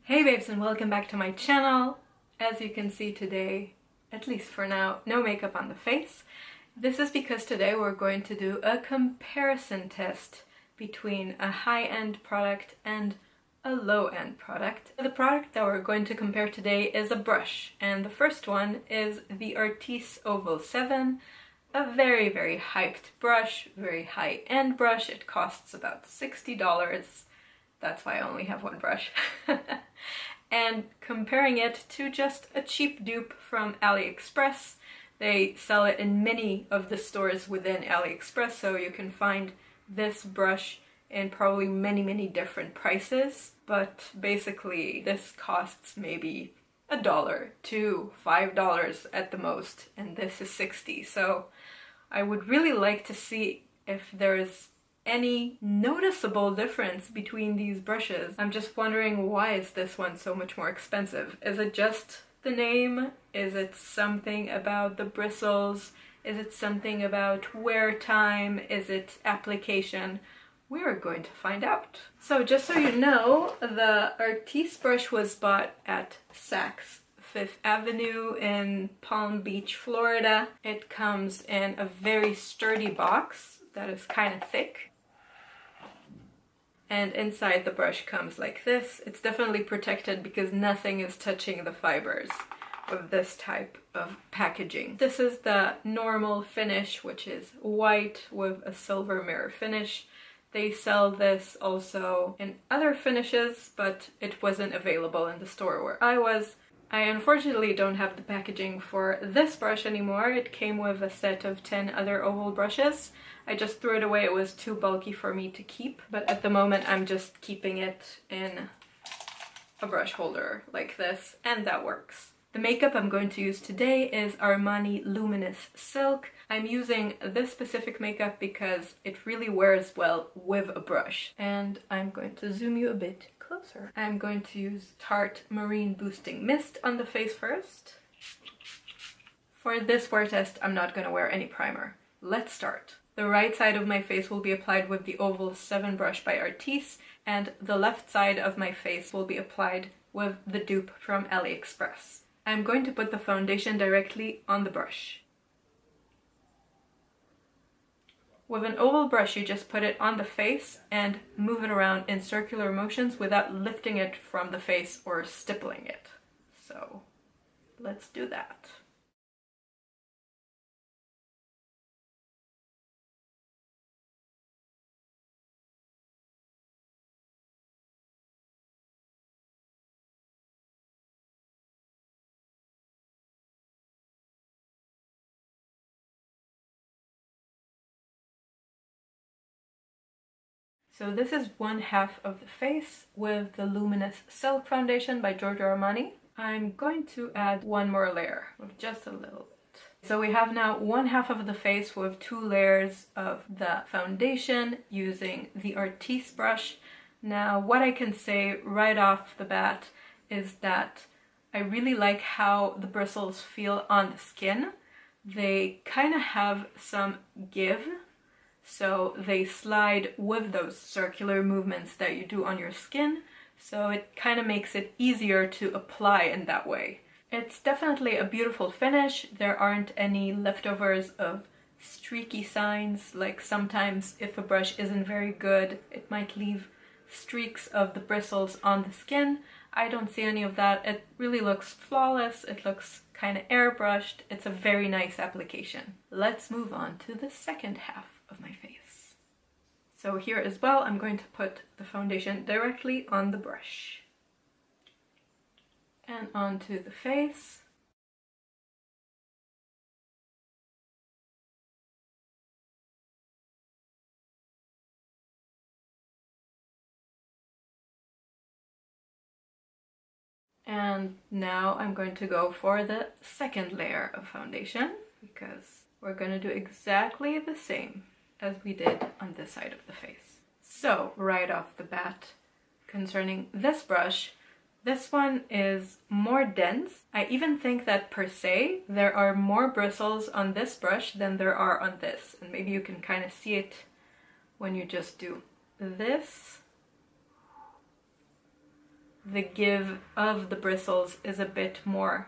Hey babes, and welcome back to my channel. As you can see today, at least for now, no makeup on the face. This is because today we're going to do a comparison test between a high-end product and a low-end product. The product that we're going to compare today is a brush, and the first one is the Artis Oval 7. A very hyped brush, very high-end brush. It costs about $60. That's why I only have one brush. And comparing it to just a cheap dupe from Aliexpress. They sell it in many of the stores within Aliexpress, so you can find this brush in probably many different prices. But basically this costs maybe $1 to $5 at the most, and this is $60. So I would really like to see if there's any noticeable difference between these brushes. I'm just wondering, why is this one so much more expensive? Is it just the name? Is it something about the bristles? Is it something about wear time? Is it application? We are going to find out. So just so you know, the Artis brush was bought at Saks Fifth Avenue in Palm Beach, Florida. It comes in a very sturdy box that is kind of thick. And inside the brush comes like this. It's definitely protected because nothing is touching the fibers of this type of packaging. This is the normal finish, which is white with a silver mirror finish. They sell this also in other finishes, but it wasn't available in the store where I was. I unfortunately don't have the packaging for this brush anymore. It came with a set of 10 other oval brushes. I just threw it away. It was too bulky for me to keep, but at the moment I'm just keeping it in a brush holder like this, and that works. The makeup I'm going to use today is Armani Luminous Silk. I'm using this specific makeup because it really wears well with a brush. And I'm going to zoom you a bit closer. I'm going to use Tarte Marine Boosting Mist on the face first. For this wear test, I'm not going to wear any primer. Let's start. The right side of my face will be applied with the Oval 7 brush by Artis, and the left side of my face will be applied with the dupe from Aliexpress. I'm going to put the foundation directly on the brush. With an oval brush, you just put it on the face and move it around in circular motions without lifting it from the face or stippling it. So let's do that. So this is one half of the face with the Luminous Silk Foundation by Giorgio Armani. I'm going to add one more layer with just a little bit. So we have now one half of the face with 2 layers of the foundation using the Artis brush. Now what I can say right off the bat is that I really like how the bristles feel on the skin. They kind of have some give. So they slide with those circular movements that you do on your skin, so it kind of makes it easier to apply in that way. It's definitely a beautiful finish. There aren't any leftovers of streaky signs, like sometimes if a brush isn't very good, it might leave streaks of the bristles on the skin. I don't see any of that. It really looks flawless. It looks kind of airbrushed. It's a very nice application. Let's move on to the second half of my face. So here as well, I'm going to put the foundation directly on the brush and onto the face. And now I'm going to go for the second layer of foundation, because we're going to do exactly the same as we did on this side of the face. So right off the bat, concerning this brush, this one is more dense. I even think that per se there are more bristles on this brush than there are on this, and maybe you can kind of see it when you just do this. the give of the bristles is a bit more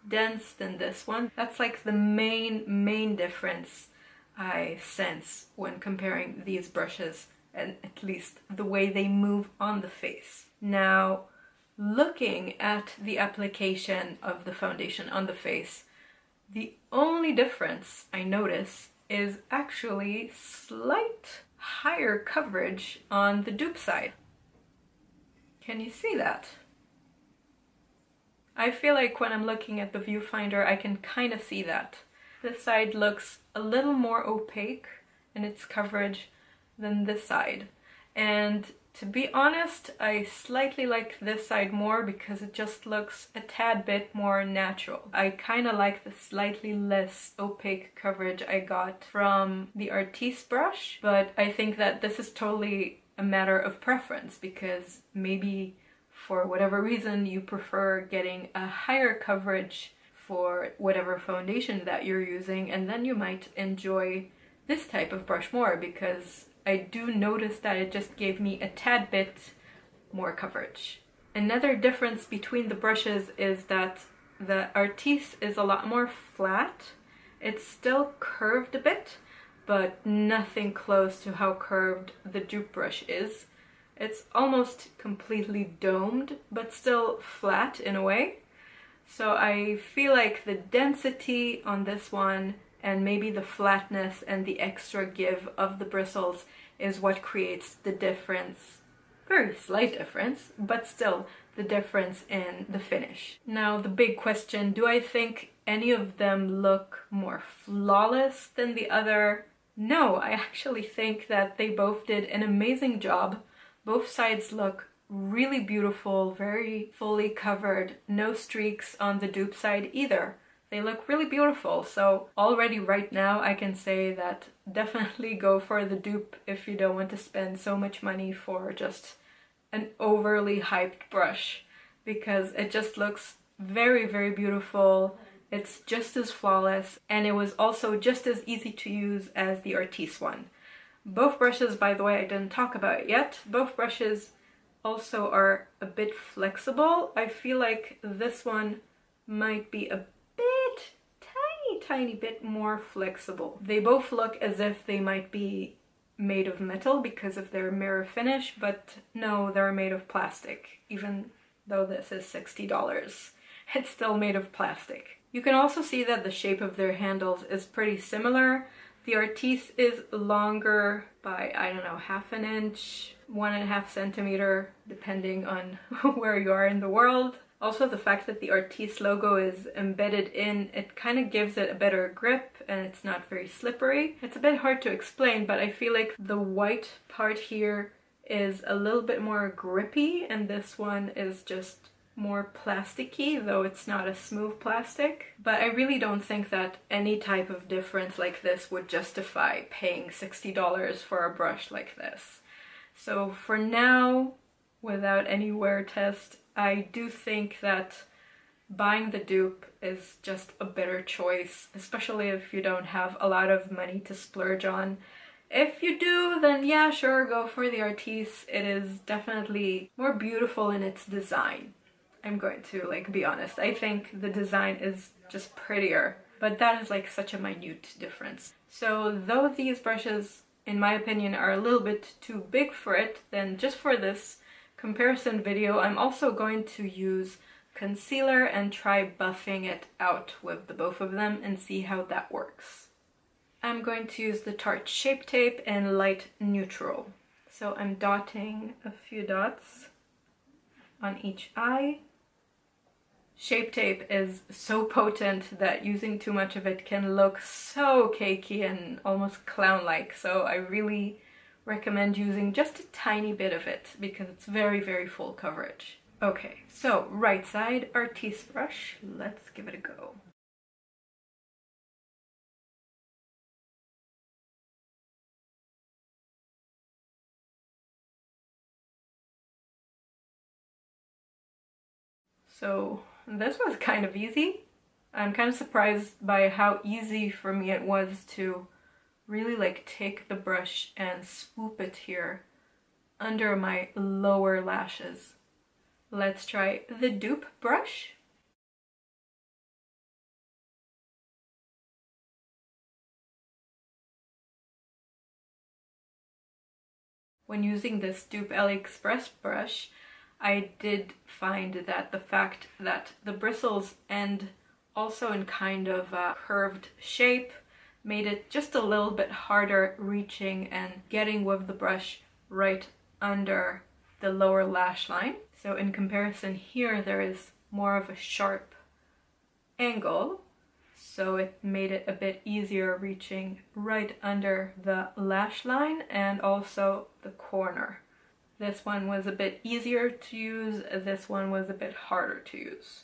dense than this one. That's like the main difference I sense when comparing these brushes, and at least the way they move on the face. Now, looking at the application of the foundation on the face, the only difference I notice is actually slight higher coverage on the dupe side. Can you see that? I feel like when I'm looking at the viewfinder, I can kind of see that. This side looks a little more opaque in its coverage than this side. And to be honest, I slightly like this side more because it just looks a tad bit more natural. I kind of like the slightly less opaque coverage I got from the Artis brush, but I think that this is totally a matter of preference, because maybe for whatever reason you prefer getting a higher coverage for whatever foundation that you're using, and then you might enjoy this type of brush more, because I do notice that it just gave me a tad bit more coverage. Another difference between the brushes is that the Artis is a lot more flat. It's still curved a bit, but nothing close to how curved the Dupe brush is. It's almost completely domed, but still flat in a way. So I feel like the density on this one and maybe the flatness and the extra give of the bristles is what creates the difference. Very slight difference, but still the difference in the finish. Now the big question, do I think any of them look more flawless than the other? No, I actually think that they both did an amazing job. Both sides look really beautiful, very fully covered, no streaks on the Dupe side either. They look really beautiful, so already right now I can say that definitely go for the Dupe if you don't want to spend so much money for just an overly hyped brush, because it just looks very beautiful. It's just as flawless, and it was also just as easy to use as the Artis one. Both brushes, by the way, I didn't talk about it yet, both brushes also are a bit flexible. I feel like this one might be a tiny bit more flexible. They both look as if they might be made of metal because of their mirror finish, but no, they're made of plastic. Even though this is $60, it's still made of plastic. You can also see that the shape of their handles is pretty similar. The Artis is longer by, I don't know, half an inch, 1.5 centimeter, depending on where you are in the world. Also, the fact that the Artis logo is embedded in, it kind of gives it a better grip, and it's not very slippery. It's a bit hard to explain, but I feel like the white part here is a little bit more grippy, and this one is just more plasticky, though it's not a smooth plastic. But I really don't think that any type of difference like this would justify paying $60 for a brush like this. So for now, without any wear test, I do think that buying the Dupe is just a better choice, especially if you don't have a lot of money to splurge on. If you do, then yeah, sure, go for the Artis. It is definitely more beautiful in its design. I'm going to be honest. I think the design is just prettier, but that is such a minute difference. So though these brushes, in my opinion, are a little bit too big for it, then just for this comparison video, I'm also going to use concealer and try buffing it out with the both of them and see how that works. I'm going to use the Tarte Shape Tape in light neutral. So I'm dotting a few dots on each eye. Shape Tape is so potent that using too much of it can look so cakey and almost clown-like, so I really recommend using just a tiny bit of it because it's very full coverage. Okay, so right side Artis brush, let's give it a go. So this was kind of easy. I'm kind of surprised by how easy for me it was to really take the brush and swoop it here under my lower lashes. Let's try the Dupe brush. When using this Dupe Aliexpress brush, I did find that the fact that the bristles end also in kind of a curved shape made it just a little bit harder reaching and getting with the brush right under the lower lash line. So in comparison here, there is more of a sharp angle, so it made it a bit easier reaching right under the lash line and also the corner. This one was a bit easier to use, this one was a bit harder to use.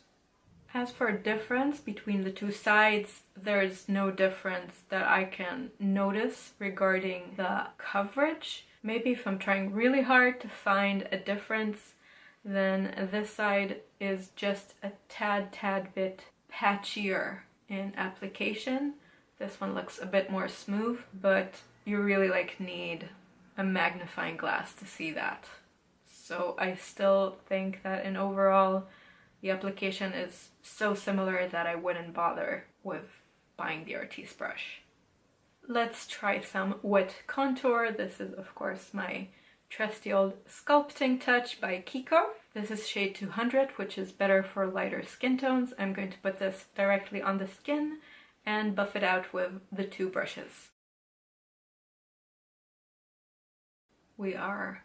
As for difference between the two sides, there's no difference that I can notice regarding the coverage. Maybe if I'm trying really hard to find a difference, then this side is just a tad bit patchier in application. This one looks a bit more smooth, but you really need a magnifying glass to see that. So I still think that in overall, the application is so similar that I wouldn't bother with buying the Artis brush. Let's try some wet contour. This is of course my trusty old Sculpting Touch by Kiko. This is shade 200, which is better for lighter skin tones. I'm going to put this directly on the skin and buff it out with the two brushes. We are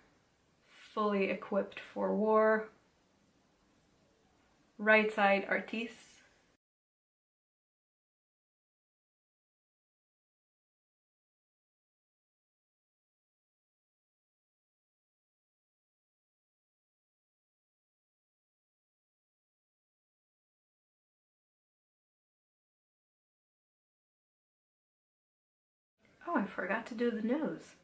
fully equipped for war. Right side Artis. Oh, I forgot to do the nose.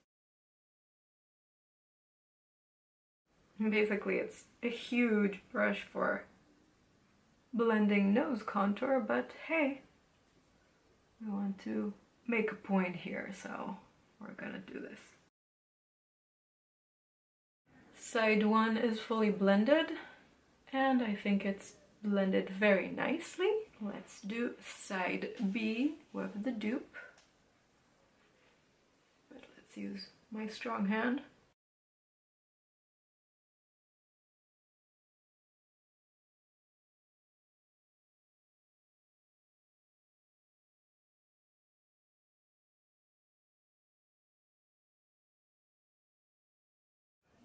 Basically, it's a huge brush for blending nose contour, but hey, we want to make a point here, so we're gonna do this. Side 1 is fully blended, and I think it's blended very nicely. Let's do side B with the dupe. But let's use my strong hand.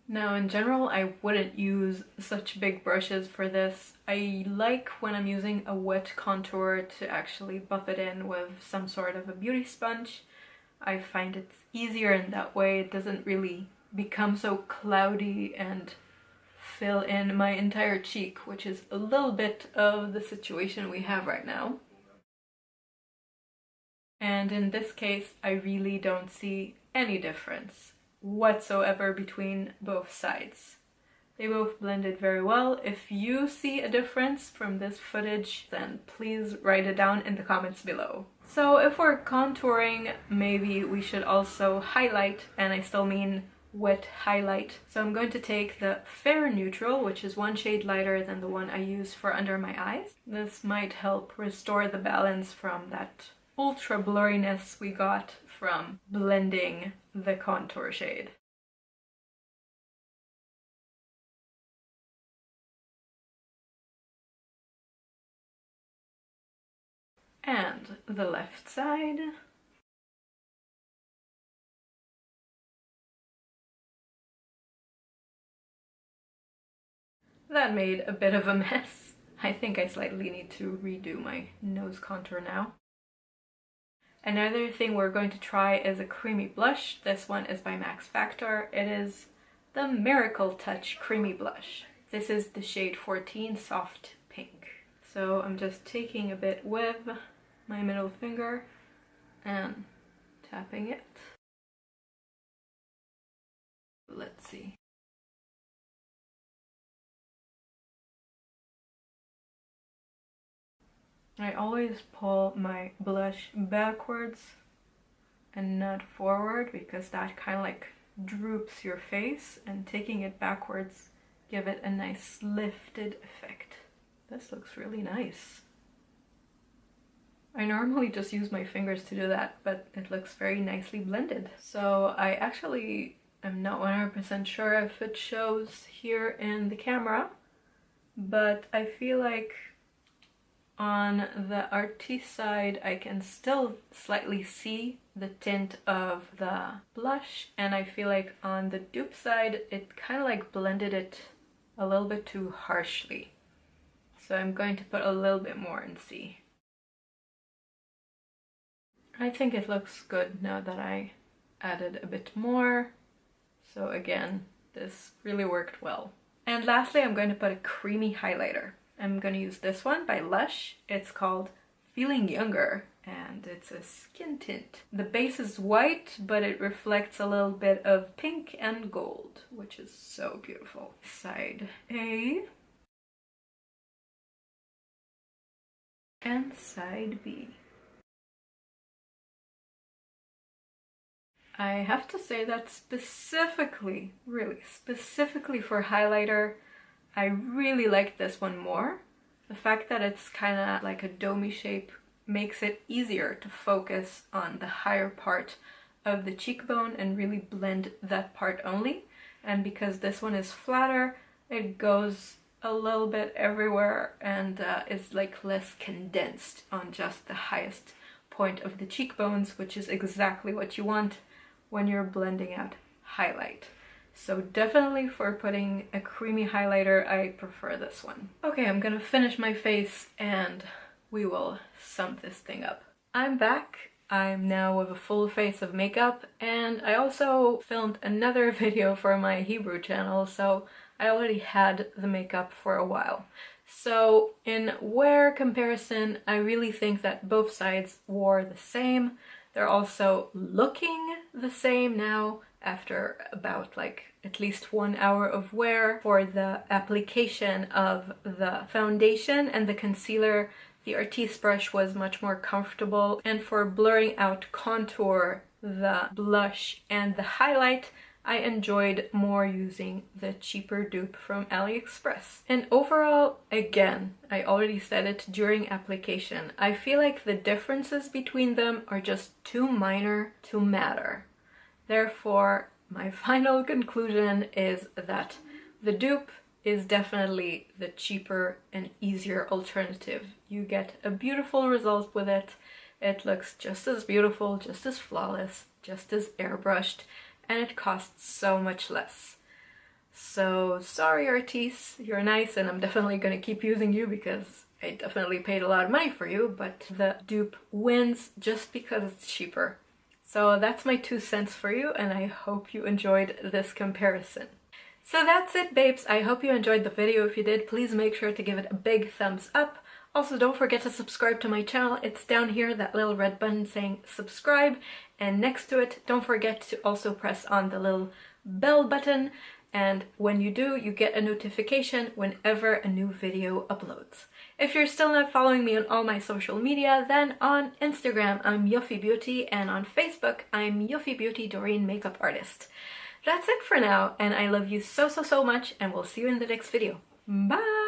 Now in general, I wouldn't use such big brushes for this. I like when I'm using a wet contour to actually buff it in with some sort of a beauty sponge. I find it's easier in that way. It doesn't really become so cloudy and fill in my entire cheek, which is a little bit of the situation we have right now. And in this case, I really don't see any difference whatsoever between both sides. They both blended very well. If you see a difference from this footage, then please write it down in the comments below. So if we're contouring, maybe we should also highlight, and I still mean wet highlight. So I'm going to take the Fair Neutral, which is one shade lighter than the one I use for under my eyes. This might help restore the balance from that ultra blurriness we got from blending the contour shade. And the left side. That made a bit of a mess. I think I slightly need to redo my nose contour now. Another thing we're going to try is a creamy blush. This one is by Max Factor. It is the Miracle Touch Creamy Blush. This is the shade 14 Soft Pink. So I'm just taking a bit with my middle finger and tapping it. Let's see. I always pull my blush backwards and not forward because that kind of droops your face, and taking it backwards give it a nice lifted effect. This looks really nice. I normally just use my fingers to do that, but it looks very nicely blended. So I actually am not 100% sure if it shows here in the camera, but I feel like on the Artis side I can still slightly see the tint of the blush, and I feel like on the dupe side it kind of like blended it a little bit too harshly. So I'm going to put a little bit more and see. I think it looks good now that I added a bit more. So again, this really worked well. And lastly, I'm going to put a creamy highlighter. I'm going to use this one by Lush. It's called Feeling Younger, and it's a skin tint. The base is white, but it reflects a little bit of pink and gold, which is so beautiful. Side A and side B. I have to say that specifically, really specifically for highlighter, I really like this one more. The fact that it's kind of like a domey shape makes it easier to focus on the higher part of the cheekbone and really blend that part only. And because this one is flatter, it goes a little bit everywhere and is like less condensed on just the highest point of the cheekbones, which is exactly what you want when you're blending out highlight. So definitely for putting a creamy highlighter, I prefer this one. Okay, I'm gonna finish my face and we will sum this thing up. I'm back. I'm now with a full face of makeup, and I also filmed another video for my Hebrew channel, so I already had the makeup for a while. So in wear comparison, I really think that both sides wore the same. They're also looking the same now after about like at least 1 hour of wear. For the application of the foundation and the concealer, the Artis brush was much more comfortable, and for blurring out contour, the blush and the highlight, I enjoyed more using the cheaper dupe from Aliexpress. And overall, again, I already said it during application, I feel like the differences between them are just too minor to matter. Therefore, my final conclusion is that the dupe is definitely the cheaper and easier alternative. You get a beautiful result with it. It looks just as beautiful, just as flawless, just as airbrushed, and it costs so much less. So sorry Artis, you're nice and I'm definitely gonna keep using you because I definitely paid a lot of money for you, but the dupe wins just because it's cheaper. So that's my 2 cents for you, and I hope you enjoyed this comparison. So that's it, babes. I hope you enjoyed the video. If you did, please make sure to give it a big thumbs up. Also, don't forget to subscribe to my channel. It's down here, that little red button saying subscribe, and next to it, don't forget to also press on the little bell button, and when you do, you get a notification whenever a new video uploads. If you're still not following me on all my social media, then on Instagram, I'm YoffiBeauty, and on Facebook, I'm YoffiBeauty Dorine Makeup Artist. That's it for now, and I love you so much, and we'll see you in the next video. Bye!